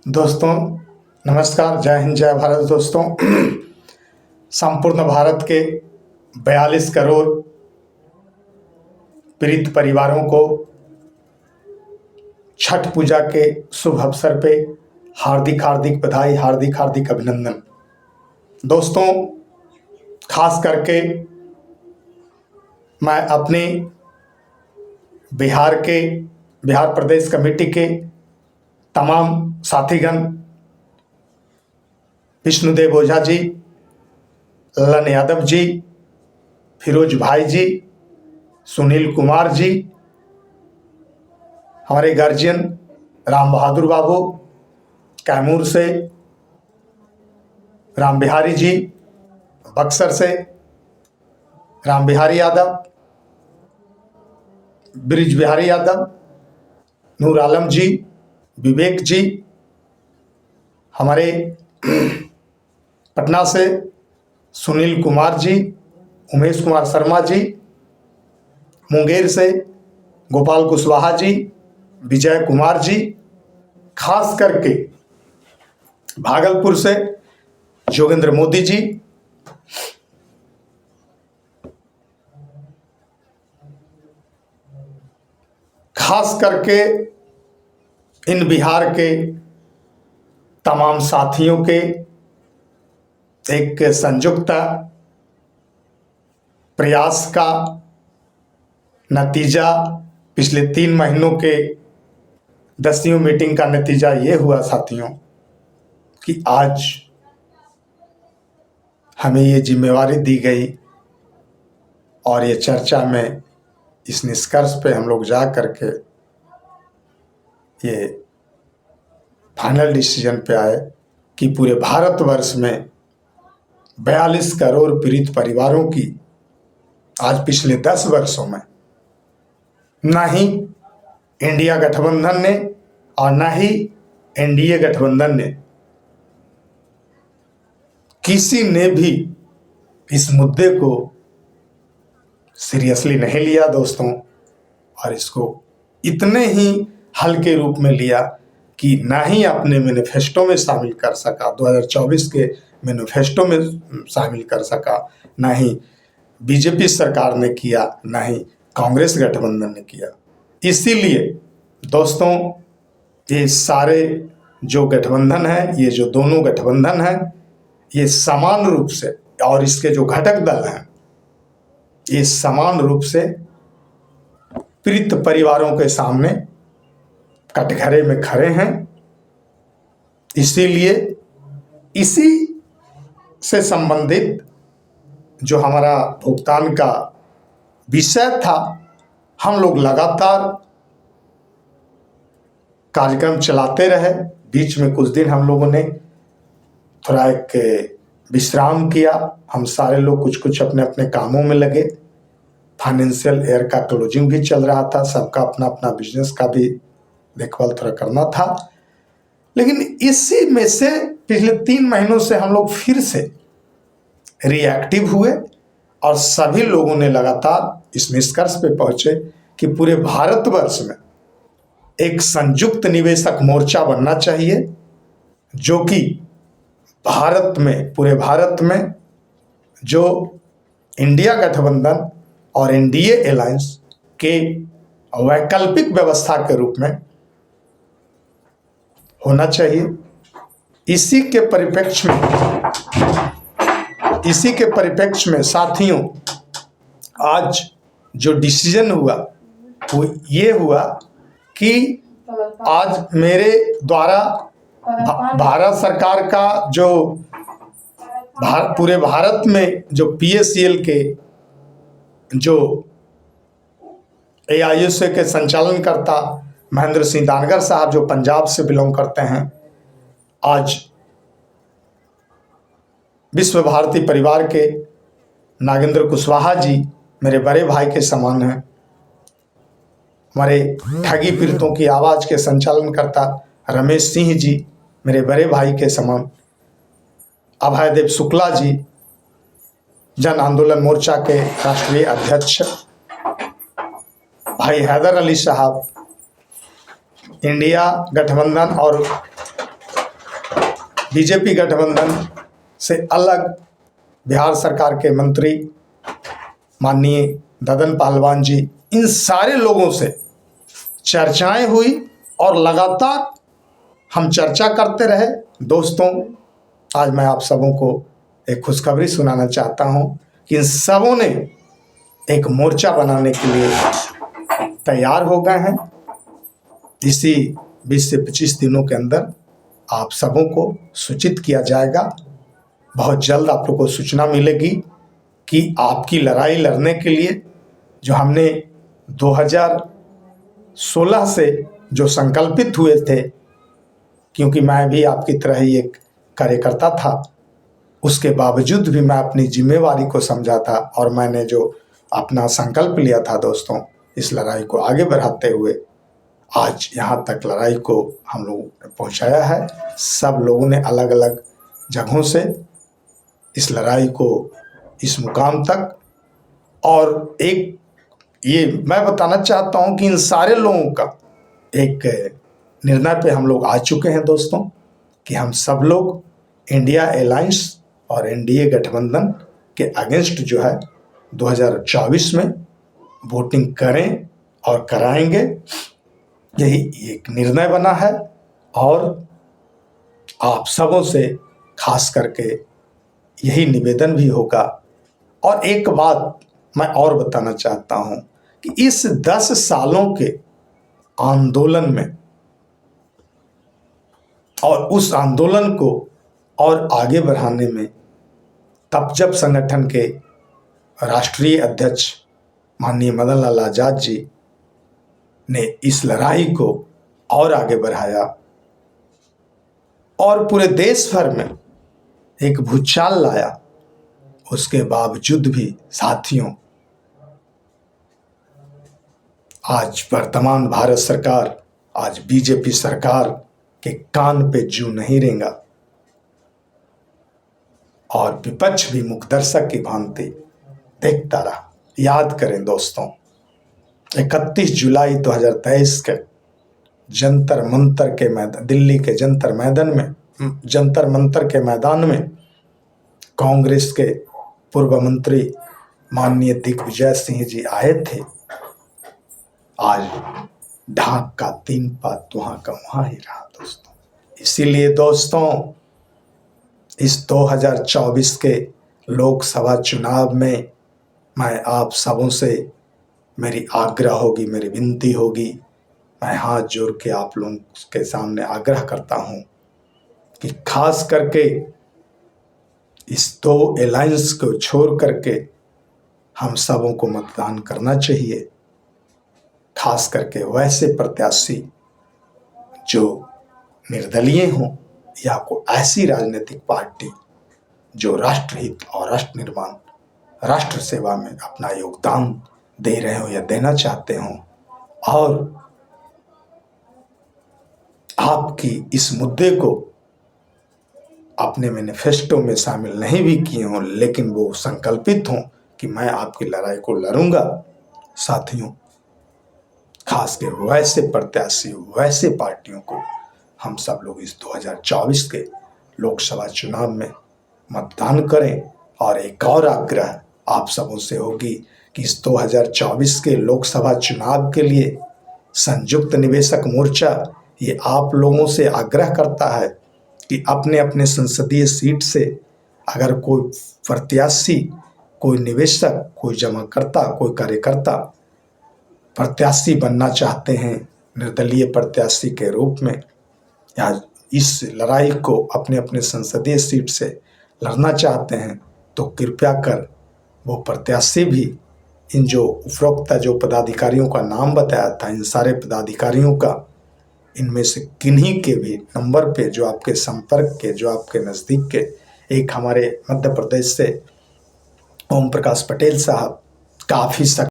दोस्तों नमस्कार, जय हिंद जय भारत। दोस्तों संपूर्ण भारत के 42 करोड़ पीड़ित परिवारों को छठ पूजा के शुभ अवसर पे हार्दिक हार्दिक बधाई, हार्दिक हार्दिक अभिनंदन। दोस्तों खास करके मैं अपने बिहार प्रदेश कमेटी के तमाम साथीगण, विष्णुदेव ओझा जी, ललन यादव जी, फिरोज भाई जी, सुनील कुमार जी, हमारे गार्जियन राम बहादुर बाबू कैमूर से, राम बिहारी जी बक्सर से, राम बिहारी यादव, ब्रिज बिहारी यादव, नूर आलम जी, विवेक जी, हमारे पटना से सुनील कुमार जी, उमेश कुमार शर्मा जी, मुंगेर से गोपाल कुशवाहा जी, विजय कुमार जी, खास करके भागलपुर से जोगेंद्र मोदी जी, खास करके इन बिहार के तमाम साथियों के एक संयुक्त प्रयास का नतीजा, पिछले 3 महीनों के 10वीं मीटिंग का नतीजा ये हुआ साथियों कि आज हमें ये जिम्मेवारी दी गई और ये चर्चा में इस निष्कर्ष पे हम लोग जा करके ये फाइनल डिसीजन पे आए कि पूरे भारतवर्ष में 42 करोड़ पीड़ित परिवारों की आज पिछले 10 वर्षों में न ही इंडिया गठबंधन ने और न ही एनडीए गठबंधन ने किसी ने भी इस मुद्दे को सीरियसली नहीं लिया दोस्तों, और इसको इतने ही हल्के रूप में लिया कि ना ही अपने मैनिफेस्टो में शामिल कर सका, 2024 के मैनिफेस्टो में शामिल कर सका, ना ही बीजेपी सरकार ने किया, ना ही कांग्रेस गठबंधन ने किया। इसीलिए दोस्तों ये सारे जो गठबंधन है, ये जो दोनों गठबंधन है, ये समान रूप से, और इसके जो घटक दल हैं ये समान रूप से पीड़ित परिवारों के सामने कटघरे में खड़े हैं। इसीलिए इसी से संबंधित जो हमारा भुगतान का विषय था, हम लोग लगातार कार्यक्रम चलाते रहे। बीच में कुछ दिन हम लोगों ने थोड़ा एक विश्राम किया, हम सारे लोग कुछ कुछ अपने अपने कामों में लगे। फाइनेंशियल ईयर का क्लोजिंग भी चल रहा था, सबका अपना अपना बिजनेस का भी देखभाल थोड़ा करना था। लेकिन इसी में से पिछले 3 महीनों से हम लोग फिर से रिएक्टिव हुए और सभी लोगों ने लगातार इस निष्कर्ष पे पहुंचे कि पूरे भारतवर्ष में एक संयुक्त निवेशक मोर्चा बनना चाहिए, जो कि भारत में, पूरे भारत में जो इंडिया गठबंधन और एनडीए अलायंस के वैकल्पिक व्यवस्था के रूप में होना चाहिए। इसी के परिप्रेक्ष्य में साथियों आज जो डिसीजन हुआ वो ये हुआ कि आज मेरे द्वारा भारत सरकार का जो पूरे भारत में जो पीएससीएल के जो एआईयूसी के संचालन करता महेंद्र सिंह दानगर साहब, जो पंजाब से बिलोंग करते हैं, आज विश्व भारती परिवार के नागेंद्र कुशवाहा जी मेरे बड़े भाई के समान हैं। हमारे ठगी पीड़ितों की आवाज़ के संचालन करता रमेश सिंह जी मेरे बड़े भाई के समान। अभयदेव शुक्ला जी जन आंदोलन मोर्चा के राष्ट्रीय अध्यक्ष, भाई हैदर अली साहब इंडिया गठबंधन और बीजेपी गठबंधन से अलग बिहार सरकार के मंत्री माननीय ददन पहलवान जी, इन सारे लोगों से चर्चाएं हुई और लगातार हम चर्चा करते रहे। दोस्तों, आज मैं आप सबों को एक खुशखबरी सुनाना चाहता हूं कि इन सबों ने एक मोर्चा बनाने के लिए तैयार हो गए हैं। इसी 20 से 25 दिनों के अंदर आप सबों को सूचित किया जाएगा। बहुत जल्द आप लोगों को सूचना मिलेगी कि आपकी लड़ाई लड़ने के लिए जो हमने 2016 से जो संकल्पित हुए थे, क्योंकि मैं भी आपकी तरह ही एक कार्यकर्ता था, उसके बावजूद भी मैं अपनी जिम्मेवारी को समझा था और मैंने जो अपना संकल्प लिया था दोस्तों, इस लड़ाई को आगे बढ़ाते हुए आज यहाँ तक लड़ाई को हम लोगों ने पहुँचाया है। सब लोगों ने अलग अलग जगहों से इस लड़ाई को इस मुकाम तक, और एक ये मैं बताना चाहता हूँ कि इन सारे लोगों का एक निर्णय पे हम लोग आ चुके हैं दोस्तों कि हम सब लोग इंडिया अलायंस और एनडीए गठबंधन के अगेंस्ट जो है 2024 में वोटिंग करें और कराएंगे। यही एक निर्णय बना है और आप सबों से खास करके यही निवेदन भी होगा। और एक बात मैं और बताना चाहता हूं कि इस 10 सालों के आंदोलन में और उस आंदोलन को और आगे बढ़ाने में तब जब संगठन के राष्ट्रीय अध्यक्ष माननीय मदन लाल आजाद जी ने इस लड़ाई को और आगे बढ़ाया और पूरे देश भर में एक भूचाल लाया, उसके बावजूद भी साथियों आज वर्तमान भारत सरकार, आज बीजेपी सरकार के कान पे जूं नहीं रेंगा और विपक्ष भी मुखदर्शक की भांति देखता रहा। याद करें दोस्तों, 31 जुलाई 2023 के जंतर मंतर के मैदान, दिल्ली के जंतर मंतर के मैदान में कांग्रेस के पूर्व मंत्री माननीय दिग्विजय सिंह जी आए थे। आज ढाक का 3 पात वहां का वहां ही रहा दोस्तों। इसीलिए दोस्तों, इस 2024 के लोकसभा चुनाव में मैं आप सबों से मेरी आग्रह होगी, मेरी विनती होगी, मैं हाथ जोड़ के आप लोगों के सामने आग्रह करता हूं कि खास करके इस 2 अलायंस को छोड़ करके हम सबों को मतदान करना चाहिए। खास करके वैसे प्रत्याशी जो निर्दलीय हों या कोई ऐसी राजनीतिक पार्टी जो राष्ट्रहित और राष्ट्र निर्माण, राष्ट्र सेवा में अपना योगदान दे रहे हो या देना चाहते हो और आपकी इस मुद्दे को अपने मैनिफेस्टो में शामिल नहीं भी किए हों, लेकिन वो संकल्पित हों कि मैं आपकी लड़ाई को लड़ूंगा। साथियों, खास के वैसे प्रत्याशी, वैसे पार्टियों को हम सब लोग इस 2024 के लोकसभा चुनाव में मतदान करें। और एक और आग्रह आप सबों से होगी कि इस 2024 के लोकसभा चुनाव के लिए संयुक्त निवेशक मोर्चा ये आप लोगों से आग्रह करता है कि अपने अपने संसदीय सीट से अगर कोई प्रत्याशी, कोई निवेशक, कोई जमाकर्ता, कोई कार्यकर्ता प्रत्याशी बनना चाहते हैं निर्दलीय प्रत्याशी के रूप में, या इस लड़ाई को अपने अपने संसदीय सीट से लड़ना चाहते हैं, तो कृपया कर वो प्रत्याशी भी इन जो उपरोक्त जो पदाधिकारियों का नाम बताया था, इन सारे पदाधिकारियों का इनमें से किन्हीं के भी नंबर पे जो आपके संपर्क के, जो आपके नज़दीक के, एक हमारे मध्य प्रदेश से ओम प्रकाश पटेल साहब काफ़ी